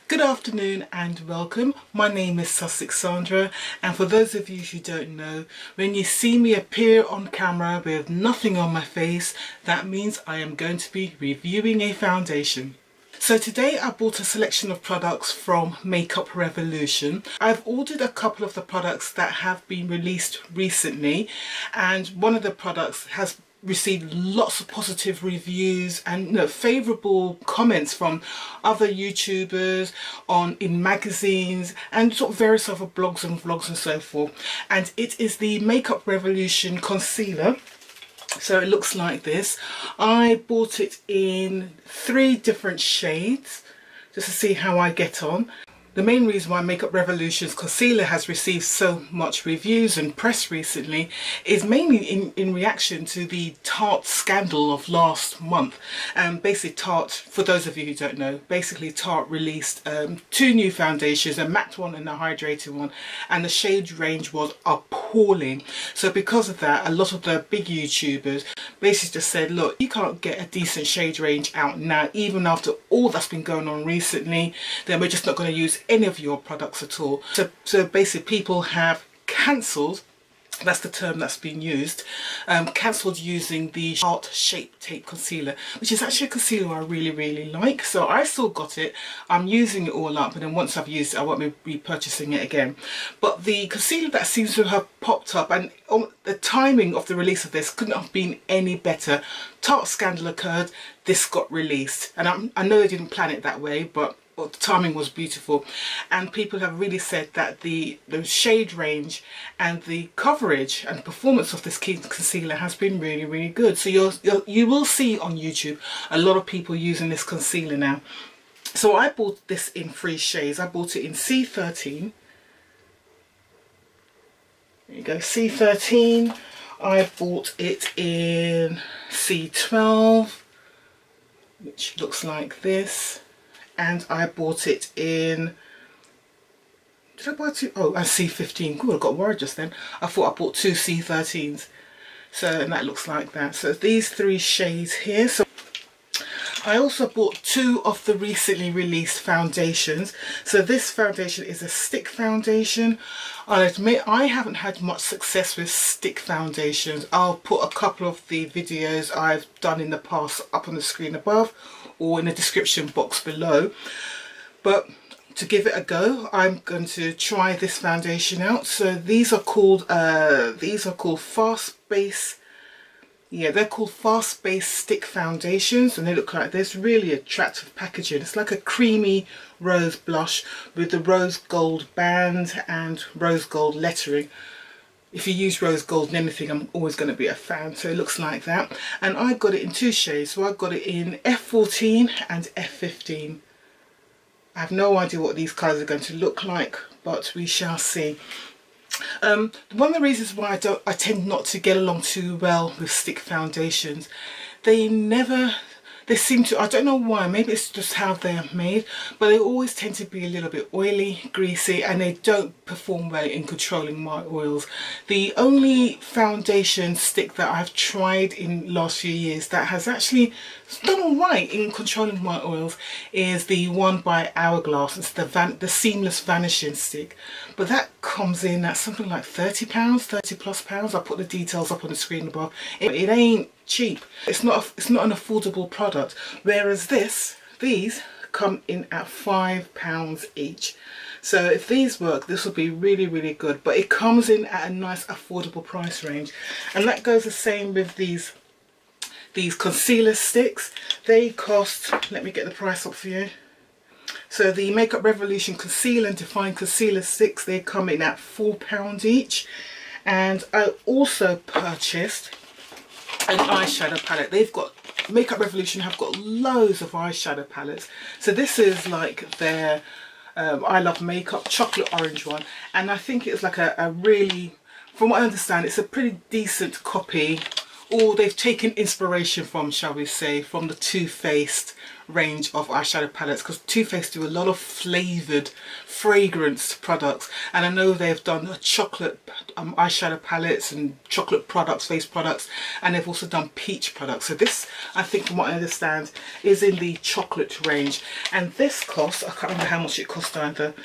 Good afternoon and welcome. My name is Sussex Sandra, and for those of you who don't know, when you see me appear on camera with nothing on my face, that means I am going to be reviewing a foundation. So today I bought a selection of products from Makeup Revolution. I've ordered a couple of the products that have been released recently, and one of the products has received lots of positive reviews and favourable comments from other YouTubers in magazines and sort of various other blogs and vlogs and so forth. And it is the Makeup Revolution concealer. So it looks like this. I bought it in 3 different shades just to see how I get on. The main reason why Makeup Revolution's concealer has received so much reviews and press recently is mainly in reaction to the Tarte scandal of last month. Basically Tarte, for those of you who don't know, basically Tarte released 2 new foundations, a matte one and a hydrated one, and the shade range was appalling. So because of that, a lot of the big YouTubers basically just said, look, you can't get a decent shade range out now, even after all that's been going on recently, then we're just not going to use any of your products at all. So basically people have cancelled, that's the term that's been used, cancelled using the Tarte Shape Tape Concealer, which is actually a concealer I really like. So I still got it, I'm using it all up, and then once I've used it I won't be repurchasing it again. But the concealer that seems to have popped up, and the timing of the release of this couldn't have been any better. Tarte scandal occurred, this got released, and I know they didn't plan it that way, but the timing was beautiful, and people have really said that the shade range and the coverage and performance of this concealer has been really good. So you will see on YouTube a lot of people using this concealer now. So I bought this in 3 shades. I bought it in C13. There you go, C13. I bought it in C12, which looks like this. And I bought it in, did I buy 2? Oh, and C15. Cool, I got worried just then. I thought I bought 2 C13s. So, and that looks like that. So these 3 shades here. So I also bought 2 of the recently released foundations. So this foundation is a stick foundation. I'll admit I haven't had much success with stick foundations. I'll put a couple of the videos I've done in the past up on the screen above or in the description box below. But to give it a go, I'm going to try this foundation out. So these are called fast base. Yeah, they're called fast base stick foundations, and they look like this. Really attractive packaging. It's like a creamy rose blush with the rose gold band and rose gold lettering. If you use rose gold in anything, I'm always going to be a fan. So it looks like that. And I got it in 2 shades. So I got it in F14 and F15. I have no idea what these colours are going to look like, but we shall see. One of the reasons why I tend not to get along too well with stick foundations, they seem to, I don't know why, maybe it's just how they're made, but they always tend to be a little bit oily, greasy, and they don't perform well in controlling my oils. The only foundation stick that I've tried in the last few years that has actually done alright in controlling my oils is the one by Hourglass. It's the Seamless Vanishing Stick, but that comes in at something like £30, £30+. I'll put the details up on the screen above. It ain't cheap. It's not an affordable product, whereas these come in at £5 each. So if these work, this will be really good, but it comes in at a nice affordable price range. And that goes the same with these concealer sticks. They cost, let me get the price up for you. So the Makeup Revolution Conceal and Define Concealer sticks, they come in at £4 each. And I also purchased an eyeshadow palette. Makeup Revolution have got loads of eyeshadow palettes. So this is like their I Love Makeup chocolate orange one, and I think it's like a really, from what I understand, it's a pretty decent copy or they've taken inspiration from, shall we say, from the Too Faced range of eyeshadow palettes, because Too Faced do a lot of flavoured, fragranced products, and I know they've done chocolate eyeshadow palettes and chocolate products, face products, and they've also done peach products. So this, I think from what I understand, is in the chocolate range, and this costs, I can't remember how much it cost either.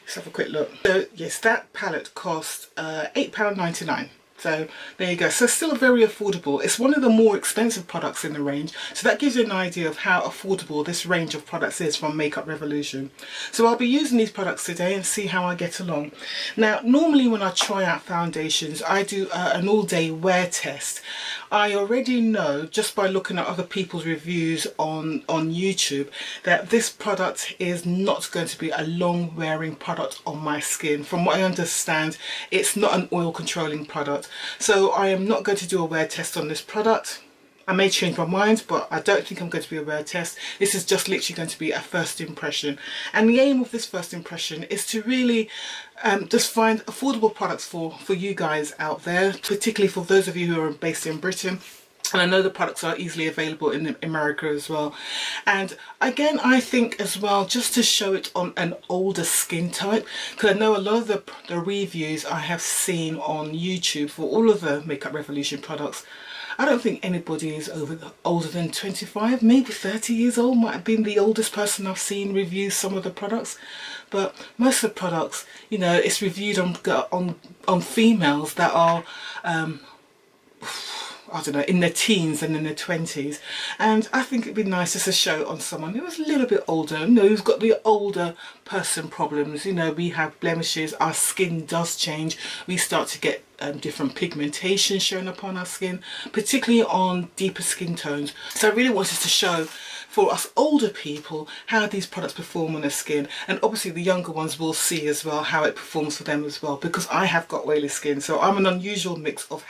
Let's have a quick look. So yes, that palette cost £8.99. So there you go. So still very affordable. It's one of the more expensive products in the range. So that gives you an idea of how affordable this range of products is from Makeup Revolution. So I'll be using these products today and see how I get along. Now, normally when I try out foundations, I do an all-day wear test. I already know just by looking at other people's reviews on YouTube that this product is not going to be a long wearing product on my skin. From what I understand, it's not an oil controlling product. So I am not going to do a wear test on this product. I may change my mind, but I don't think I'm going to be a wear test. This is just literally going to be a first impression. And the aim of this first impression is to really just find affordable products for you guys out there, particularly for those of you who are based in Britain. And I know the products are easily available in America as well. And again, I think as well, just to show it on an older skin type, because I know a lot of the reviews I have seen on YouTube for all of the Makeup Revolution products, I don't think anybody is older than 25, maybe 30 years old might have been the oldest person I've seen review some of the products. But most of the products, you know, it's reviewed on females that are I don't know, in their teens and in their 20s, and I think it'd be nice just to show it on someone who is a little bit older, you know, who's got the older person problems. You know, we have blemishes, our skin does change, we start to get different pigmentation showing up on our skin, particularly on deeper skin tones. So I really wanted to show for us older people how these products perform on the skin, and obviously the younger ones will see as well how it performs for them as well, because I have got oily skin. So I'm an unusual mix of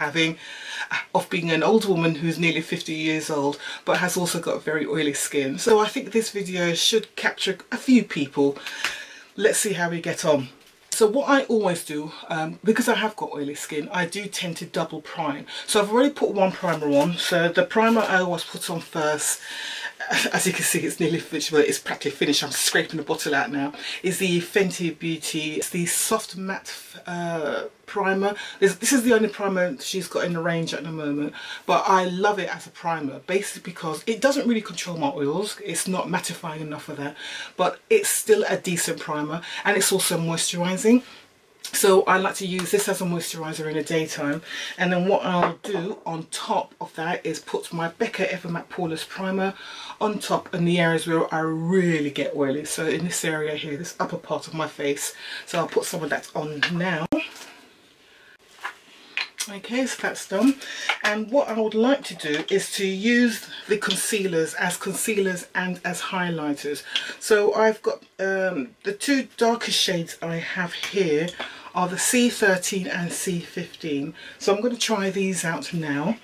being an old woman who's nearly 50 years old but has also got very oily skin. So I think this video should capture a few people. Let's see how we get on. So what I always do, because I have got oily skin, I do tend to double prime. So I've already put one primer on. So the primer I always put on first, as you can see, it's nearly finished, well, it's practically finished, I'm scraping the bottle out now, is the Fenty Beauty. It's the soft matte primer. This is the only primer she's got in the range at the moment, but I love it as a primer, basically because it doesn't really control my oils, it's not mattifying enough for that, but it's still a decent primer, and it's also moisturising. So I like to use this as a moisturiser in the daytime, and then what I'll do on top of that is put my Becca Evermatte Poreless Primer on top in the areas where I really get oily. So in this area here, this upper part of my face. So I'll put some of that on now. Okay, so that's done. And what I would like to do is to use the concealers and as highlighters. So I've got the two darkest shades I have here are the C13 and C15. So I'm going to try these out now.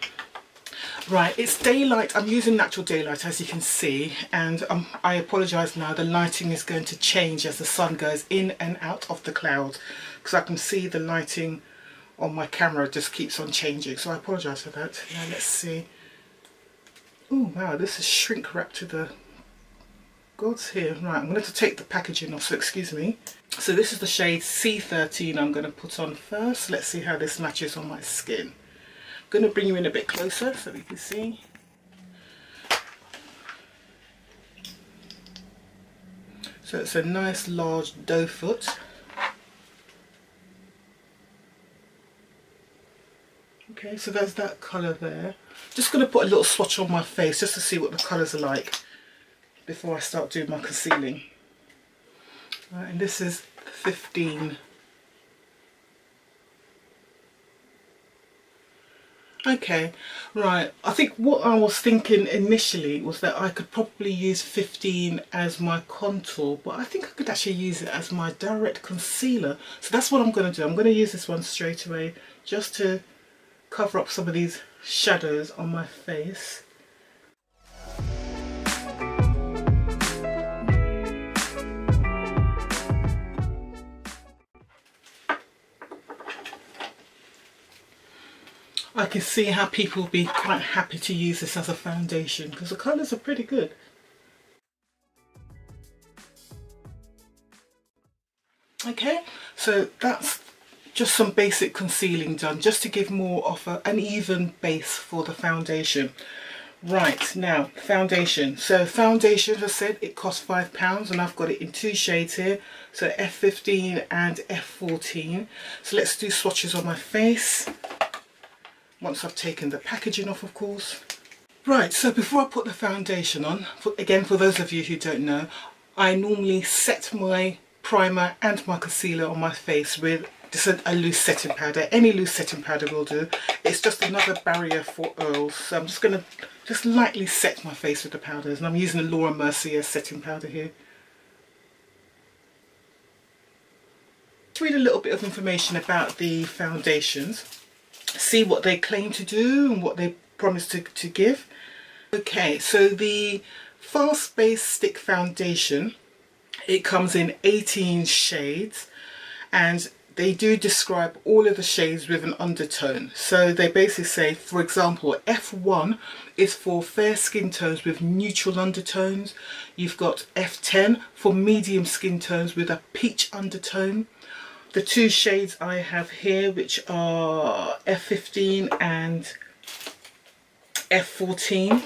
Right, it's daylight. I'm using natural daylight, as you can see, and I apologise now, the lighting is going to change as the sun goes in and out of the clouds, because I can see the lighting on my camera just keeps on changing, so I apologise for that. Now let's see. Oh wow, this is shrink wrapped to the gods here. Right, I'm going to take the packaging off, so excuse me. So this is the shade C13 I'm going to put on first. Let's see how this matches on my skin. I'm going to bring you in a bit closer so you can see. So it's a nice large doe foot. Okay, so there's that colour there. Just going to put a little swatch on my face just to see what the colours are like before I start doing my concealing. Right, and this is 15. Okay, right, I think what I was thinking initially was that I could probably use 15 as my contour, but I think I could actually use it as my direct concealer. So that's what I'm going to do. I'm going to use this one straight away just to cover up some of these shadows on my face. I can see how people will be quite happy to use this as a foundation because the colours are pretty good. Okay, so that's just some basic concealing done, just to give more of an even base for the foundation. Right, now foundation. So foundation, as I said, it costs £5 and I've got it in 2 shades here. So F15 and F14. So let's do swatches on my face. Once I've taken the packaging off, of course. Right, so before I put the foundation on, again, for those of you who don't know, I normally set my primer and my concealer on my face with just a loose setting powder. Any loose setting powder will do. It's just another barrier for oils. So I'm just going to just lightly set my face with the powders, and I'm using the Laura Mercier setting powder here. To read a little bit of information about the foundations, see what they claim to do and what they promise to give. Okay, so the Fast Base Stick Foundation, it comes in 18 shades, and they do describe all of the shades with an undertone. So they basically say, for example, F1 is for fair skin tones with neutral undertones. You've got F10 for medium skin tones with a peach undertone. The 2 shades I have here, which are F15 and F14.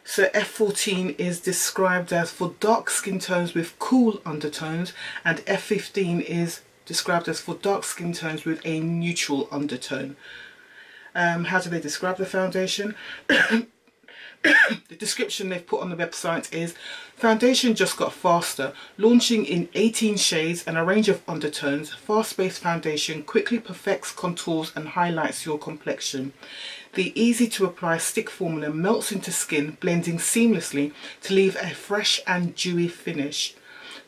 So F14 is described as for dark skin tones with cool undertones, and F15 is described as for dark skin tones with a neutral undertone. How do they describe the foundation? The description they've put on the website is, foundation just got faster, launching in 18 shades and a range of undertones. Fast-paced foundation quickly perfects contours and highlights your complexion. The easy to apply stick formula melts into skin, blending seamlessly to leave a fresh and dewy finish.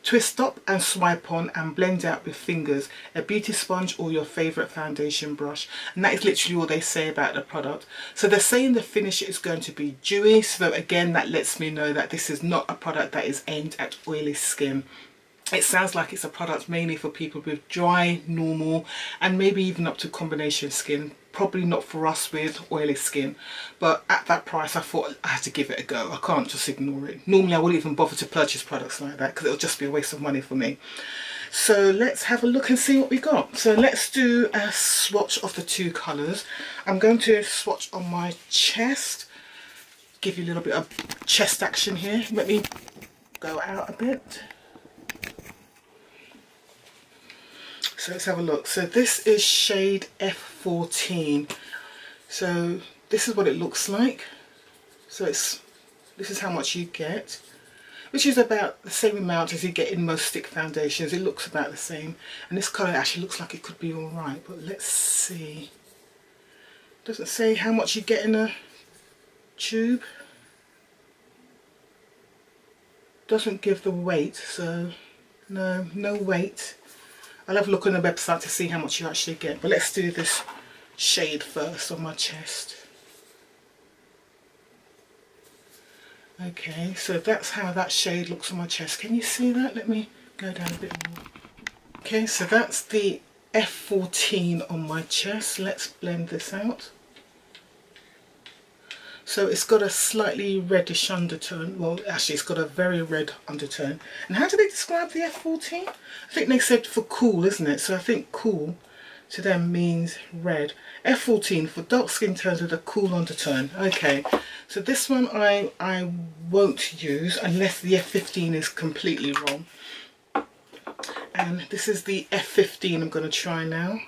Twist up and swipe on and blend out with fingers, a beauty sponge or your favourite foundation brush. And that is literally all they say about the product. So they're saying the finish is going to be dewy, so again that lets me know that this is not a product that is aimed at oily skin. It sounds like it's a product mainly for people with dry, normal, and maybe even up to combination skin. Probably not for us with oily skin, but at that price I thought I had to give it a go. I can't just ignore it. Normally I wouldn't even bother to purchase products like that because it'll just be a waste of money for me. So let's have a look and see what we got. So let's do a swatch of the 2 colours. I'm going to swatch on my chest, give you a little bit of chest action here. Let me go out a bit. So let's have a look. So this is shade F14. So this is what it looks like. So this is how much you get, which is about the same amount as you get in most stick foundations. It looks about the same. And this colour actually looks like it could be alright, but let's see. It doesn't say how much you get in a tube. Doesn't give the weight, so no weight. I'll have a look on the website to see how much you actually get, but let's do this shade first on my chest. Okay, so that's how that shade looks on my chest. Can you see that? Let me go down a bit more. Okay, so that's the F14 on my chest. Let's blend this out. So it's got a slightly reddish undertone. Well, actually it's got a very red undertone. And how do they describe the F14? I think they said for cool, isn't it? So I think cool to them means red. F14 for dark skin tones with a cool undertone. Okay, so this one I won't use unless the F15 is completely wrong. And this is the F15 I'm going to try now.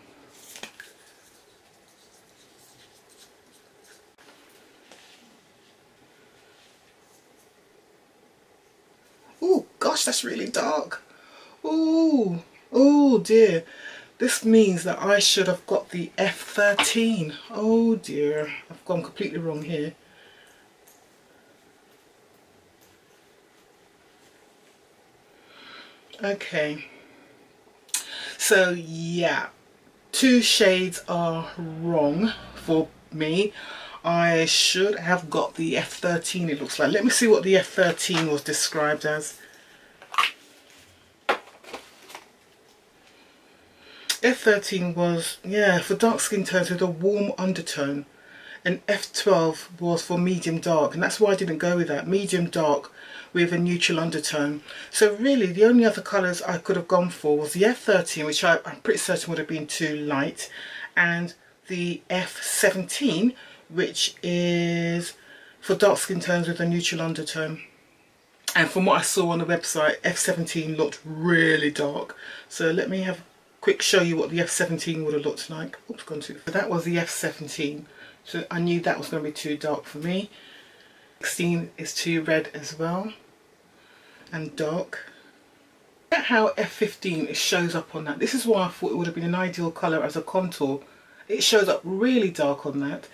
Oh gosh, that's really dark. Oh, oh dear. This means that I should have got the F13. Oh dear, I've gone completely wrong here. Okay, so yeah, 2 shades are wrong for me. I should have got the F13, it looks like. Let me see what the F13 was described as. F13 was, yeah, for dark skin tones with a warm undertone. and F12 was for medium dark, and that's why I didn't go with that. Medium dark with a neutral undertone. So really the only other colours I could have gone for was the F13, which I'm pretty certain would have been too light, and the F17, which is for dark skin tones with a neutral undertone. And from what I saw on the website, F17 looked really dark. So let me have a quick show you what the F17 would have looked like. Oops, gone too. So that was the F17. So I knew that was going to be too dark for me. 16 is too red as well, and dark. Look at how F15 it shows up on that. This is why I thought it would have been an ideal colour as a contour. It shows up really dark on that.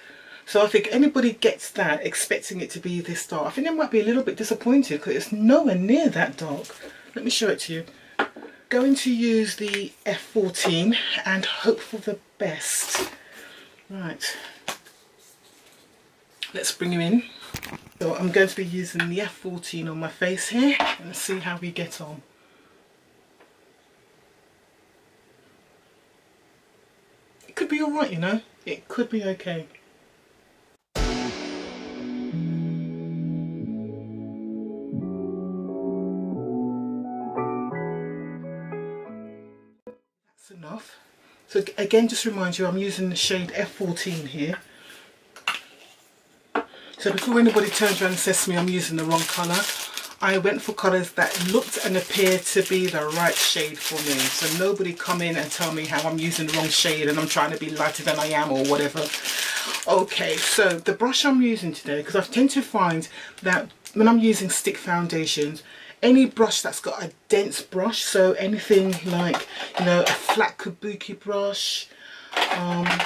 So I think anybody gets that expecting it to be this dark, I think they might be a little bit disappointed because it's nowhere near that dark. Let me show it to you. Going to use the F14 and hope for the best. Right, let's bring him in. So I'm going to be using the F14 on my face here and see how we get on. It could be alright, you know, it could be okay. Enough. So again, just remind you, I'm using the shade F14 here. So before anybody turns around and says to me I'm using the wrong colour, I went for colours that looked and appeared to be the right shade for me. So nobody come in and tell me how I'm using the wrong shade and I'm trying to be lighter than I am or whatever. Okay, so the brush I'm using today, because I tend to find that when I'm using stick foundations, any brush that's got a dense brush, so anything like, you know, a flat kabuki brush, a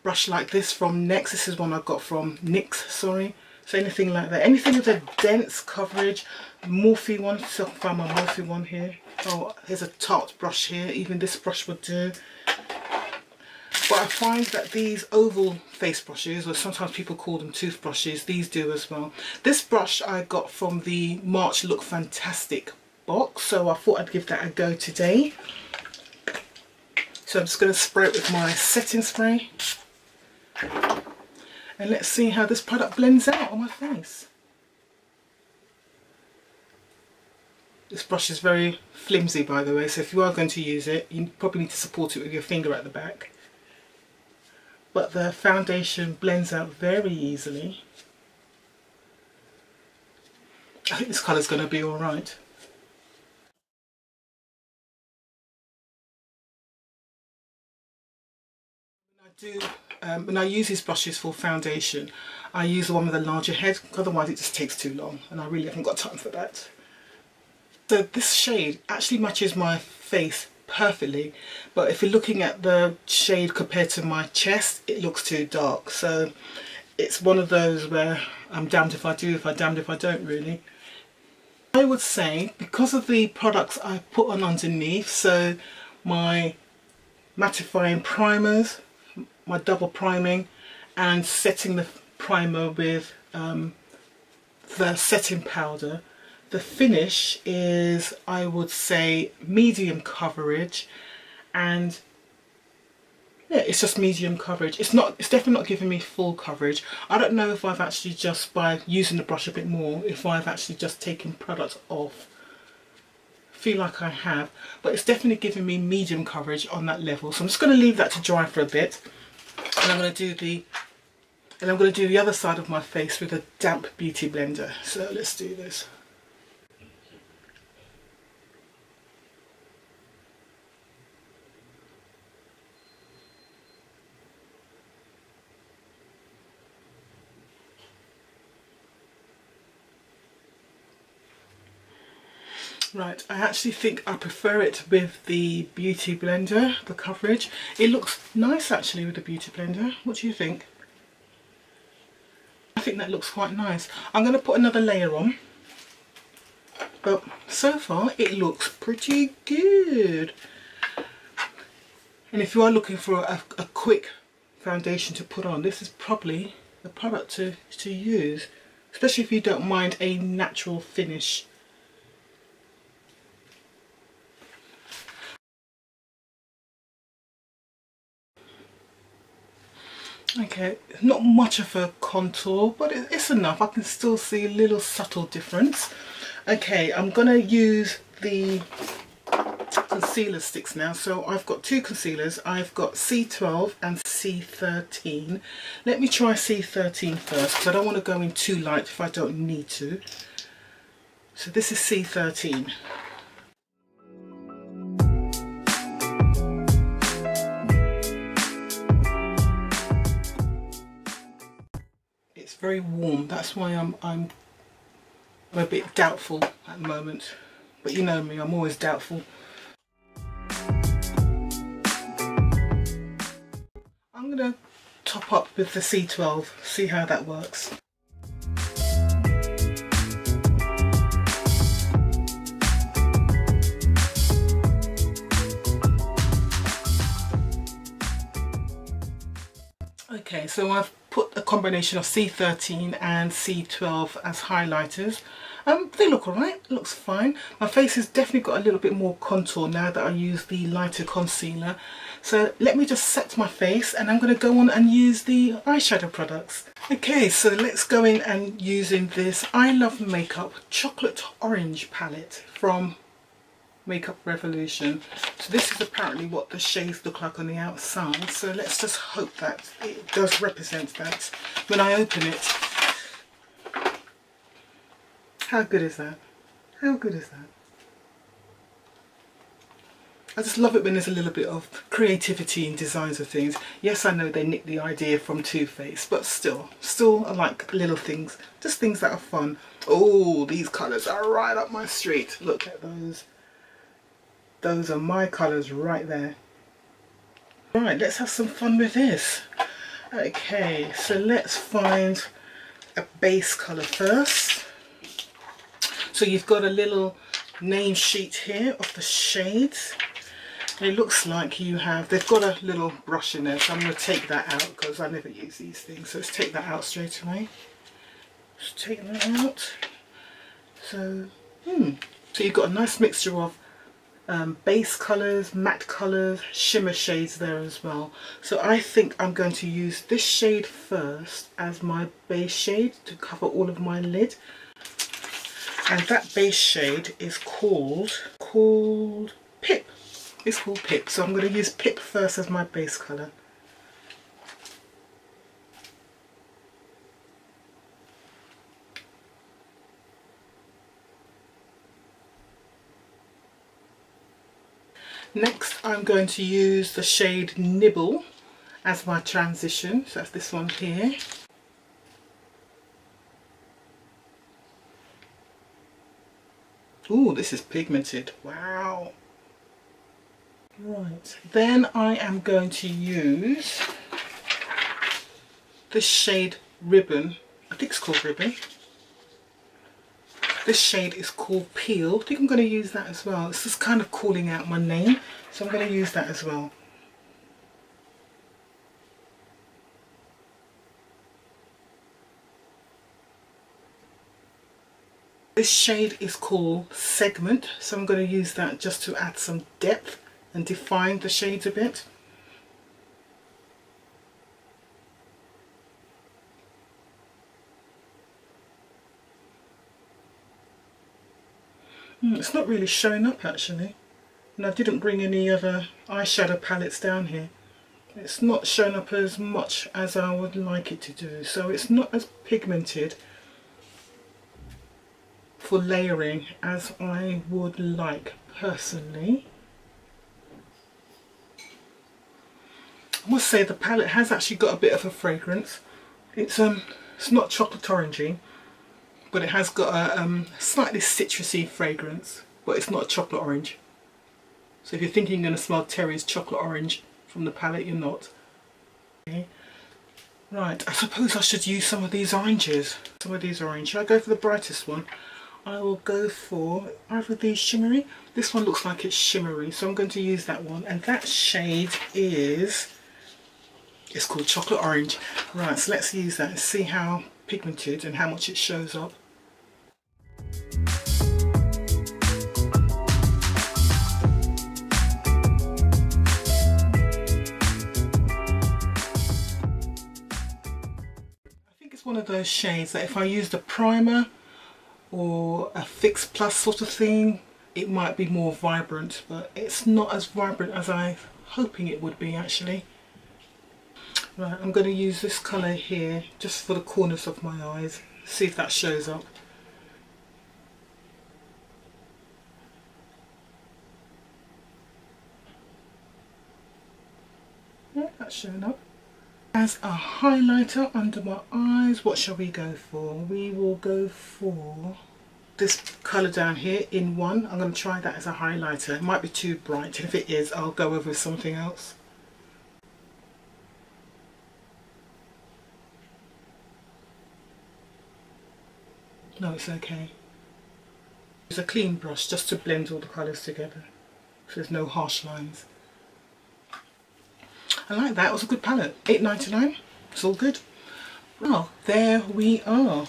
brush like this from NYX, this is one I got from NYX, sorry, so anything like that, anything with a dense coverage, Morphe one, so I can find my Morphe one here. Oh, here's a Tarte brush here, even this brush would do. But I find that these oval face brushes, or sometimes people call them toothbrushes, these do as well. This brush I got from the March Look Fantastic box, so I thought I'd give that a go today. So I'm just going to spray it with my setting spray. And let's see how this product blends out on my face. This brush is very flimsy, by the way, so if you are going to use it, you probably need to support it with your finger at the back. But the foundation blends out very easily. I think this colour is going to be alright. When I use these brushes for foundation, I use the one with a larger head, otherwise it just takes too long and I really haven't got time for that. So this shade actually matches my face perfectly, but if you're looking at the shade compared to my chest, it looks too dark. So it's one of those where I'm damned if I do, I'm damned if I don't really. I would say because of the products I put on underneath, so my mattifying primers, my double priming, and setting the primer with the setting powder, the finish is, I would say, medium coverage, and yeah, it's just medium coverage. It's definitely not giving me full coverage. I don't know if I've actually just, by using the brush a bit more, if I've actually just taken product off. I feel like I have, but it's definitely giving me medium coverage on that level. So I'm just going to leave that to dry for a bit, and I'm going to do the other side of my face with a damp beauty blender. So let's do this. Right, I actually think I prefer it with the beauty blender, the coverage. It looks nice actually with the beauty blender. What do you think? I think that looks quite nice. I'm going to put another layer on, but so far it looks pretty good. And if you are looking for a quick foundation to put on, this is probably the product to use, especially if you don't mind a natural finish. Okay, not much of a contour, but it's enough. I can still see a little subtle difference. Okay, I'm gonna use the concealer sticks now. So I've got two concealers. I've got C12 and C13. Let me try C13 first, because I don't want to go in too light if I don't need to. So this is C13. It's very warm, that's why I'm a bit doubtful at the moment, but you know me, I'm always doubtful. I'm gonna top up with the C12, see how that works. Okay, so I've put a combination of C13 and C12 as highlighters. They look alright, looks fine. My face has definitely got a little bit more contour now that I use the lighter concealer. So let me just set my face and I'm going to go on and use the eyeshadow products. Okay, so let's go in and using this I Love Makeup Chocolate Orange palette from Makeup Revolution. So this is apparently what the shades look like on the outside, so let's just hope that it does represent that when I open it. How good is that? How good is that? I just love it when there's a little bit of creativity in designs of things. Yes, I know they nicked the idea from Too Faced, but still I like little things, just things that are fun. Oh, these colours are right up my street. Look at those. Those are my colours right there. Right, let's have some fun with this. Okay, so let's find a base colour first. So you've got a little name sheet here of the shades. It looks like you have, they've got a little brush in there, so I'm going to take that out because I never use these things. So let's take that out straight away. Just take that out. So, so you've got a nice mixture of base colours, matte colours, shimmer shades there as well. So I think I'm going to use this shade first as my base shade to cover all of my lid. And that base shade is called Pip. It's called Pip. So I'm going to use Pip first as my base colour. Next I'm going to use the shade Nibble as my transition, so that's this one here. Ooh, this is pigmented, wow. Right, then I am going to use this shade Ribbon, I think it's called Ribbon. This shade is called Peel. I think I'm going to use that as well. It's just kind of calling out my name, so I'm going to use that as well. This shade is called Segment, so I'm going to use that just to add some depth and define the shades a bit. It's not really showing up actually, and I didn't bring any other eyeshadow palettes down here. It's not showing up as much as I would like it to do, so it's not as pigmented for layering as I would like personally. I must say the palette has actually got a bit of a fragrance. It's not chocolate orangey, but it has got a slightly citrusy fragrance, but it's not chocolate orange. So if you're thinking you're going to smell Terry's chocolate orange from the palette, you're not. Okay. Right, I suppose I should use some of these oranges. Should I go for the brightest one? I will go for either of these shimmery. This one looks like it's shimmery, so I'm going to use that one. And that shade is, it's called Chocolate Orange. Right, so let's use that and see how pigmented and how much it shows up. those shades that if I used a primer or a Fix Plus sort of thing, it might be more vibrant, but it's not as vibrant as I'm hoping it would be actually. Right, I'm going to use this colour here just for the corners of my eyes, see if that shows up. Yeah, that's showing up. As a highlighter under my eyes, what shall we go for? We will go for this colour down here in one. I'm going to try that as a highlighter. It might be too bright, and if it is, I'll go over with something else. No, it's okay. Use a clean brush just to blend all the colours together so there's no harsh lines. I like that. It was a good palette. $8.99. It's all good. Well, there we are.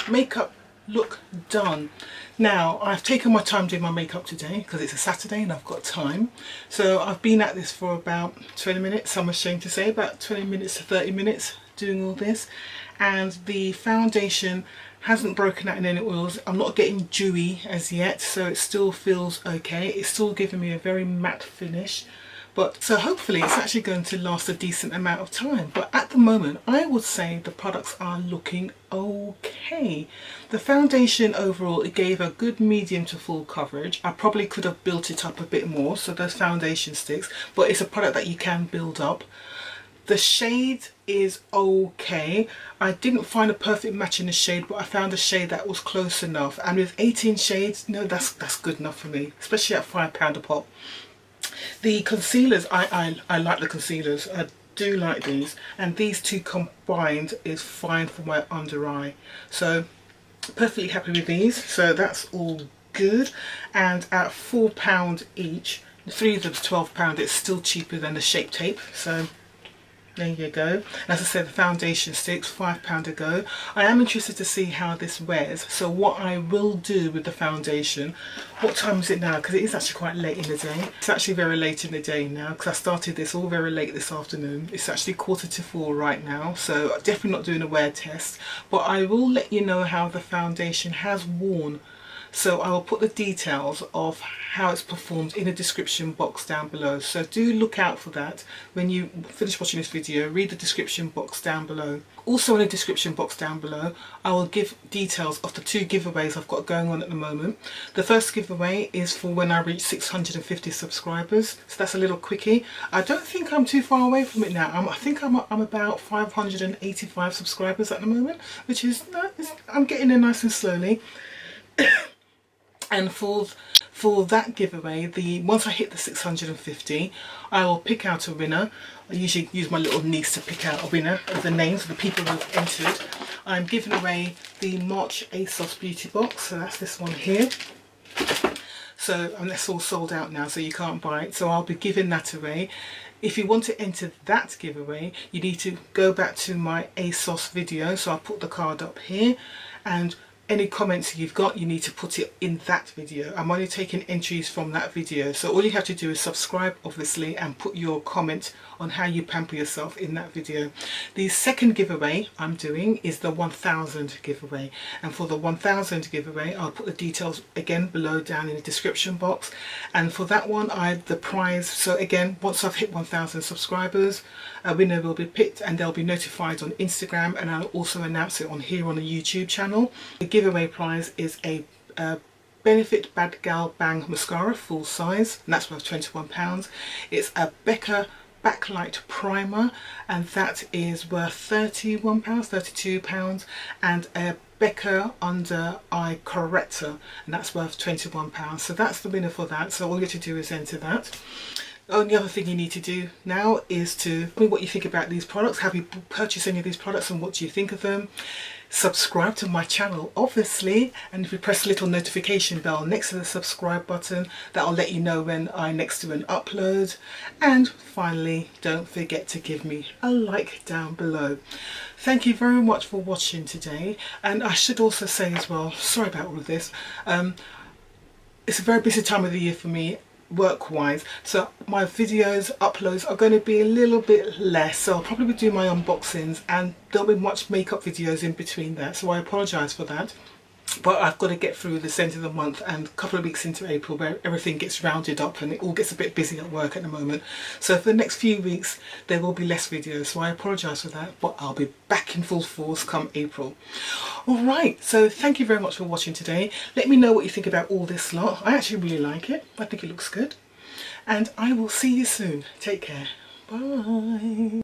Makeup look done. Now, I've taken my time doing my makeup today because it's a Saturday and I've got time. So I've been at this for about 20 minutes, I'm ashamed to say, about 20 minutes to 30 minutes doing all this. And the foundation hasn't broken out in any oils. I'm not getting dewy as yet, so it still feels okay. It's still giving me a very matte finish. But so hopefully it's actually going to last a decent amount of time. But at the moment, I would say the products are looking okay. The foundation overall, it gave a good medium to full coverage. I probably could have built it up a bit more, so those foundation sticks, but it's a product that you can build up. The shade is okay. I didn't find a perfect match in the shade, but I found a shade that was close enough. And with 18 shades, no, that's good enough for me, especially at £5 a pop. The concealers, I like the concealers. I do like these, and these two combined is fine for my under eye. So perfectly happy with these. So that's all good. And at £4 each, 3 of them's £12. It's still cheaper than the Shape Tape. So there you go. And as I said, the foundation sticks, £5 a go. I am interested to see how this wears. So what I will do with the foundation, what time is it now? Because it is actually quite late in the day. It's actually very late in the day now because I started this all very late this afternoon. It's actually 3:45 right now. So definitely not doing a wear test. But I will let you know how the foundation has worn. So I will put the details of how it's performed in the description box down below. So do look out for that. When you finish watching this video, read the description box down below. Also in the description box down below, I will give details of the 2 giveaways I've got going on at the moment. The first giveaway is for when I reach 650 subscribers. So that's a little quickie. I don't think I'm too far away from it now. I think I'm about 585 subscribers at the moment, which is, I'm getting there nice and slowly. And for that giveaway, once I hit the 650, I will pick out a winner. I usually use my little niece to pick out a winner of the names of the people who have entered. I'm giving away the March ASOS Beauty Box, so that's this one here. So, and that's all sold out now, so you can't buy it. So I'll be giving that away. If you want to enter that giveaway, you need to go back to my ASOS video. So I'll put the card up here, and any comments you've got, you need to put it in that video. I'm only taking entries from that video, so all you have to do is subscribe obviously and put your comment on how you pamper yourself in that video. The second giveaway I'm doing is the 1000 giveaway, and for the 1000 giveaway I'll put the details again below down in the description box. And for that one, the prize, so again, once I've hit 1000 subscribers, a winner will be picked and they'll be notified on Instagram, and I'll also announce it on here on the YouTube channel. The giveaway prize is a Benefit Bad Gal Bang mascara full size, and that's worth £21. It's a Becca backlight primer, and that is worth £31, £32, and a Becca under eye corrector, and that's worth £21. So that's the winner for that. So all you have to do is enter that. The only other thing you need to do now is to tell me what you think about these products. Have you purchased any of these products and what do you think of them? Subscribe to my channel obviously, and if you press the little notification bell next to the subscribe button, that'll let you know when I next do an upload. And finally, don't forget to give me a like down below. Thank you very much for watching today. And I should also say as well, sorry about all of this, it's a very busy time of the year for me work-wise, so my videos uploads are going to be a little bit less, so I'll probably do my unboxings and there'll be much makeup videos in between that, so I apologise for that. But I've got to get through this end of the month and a couple of weeks into April where everything gets rounded up and it all gets a bit busy at work at the moment. So for the next few weeks there will be less videos, so I apologise for that, but I'll be back in full force come April. Alright, so thank you very much for watching today. Let me know what you think about all this lot. I actually really like it. I think it looks good. And I will see you soon. Take care. Bye.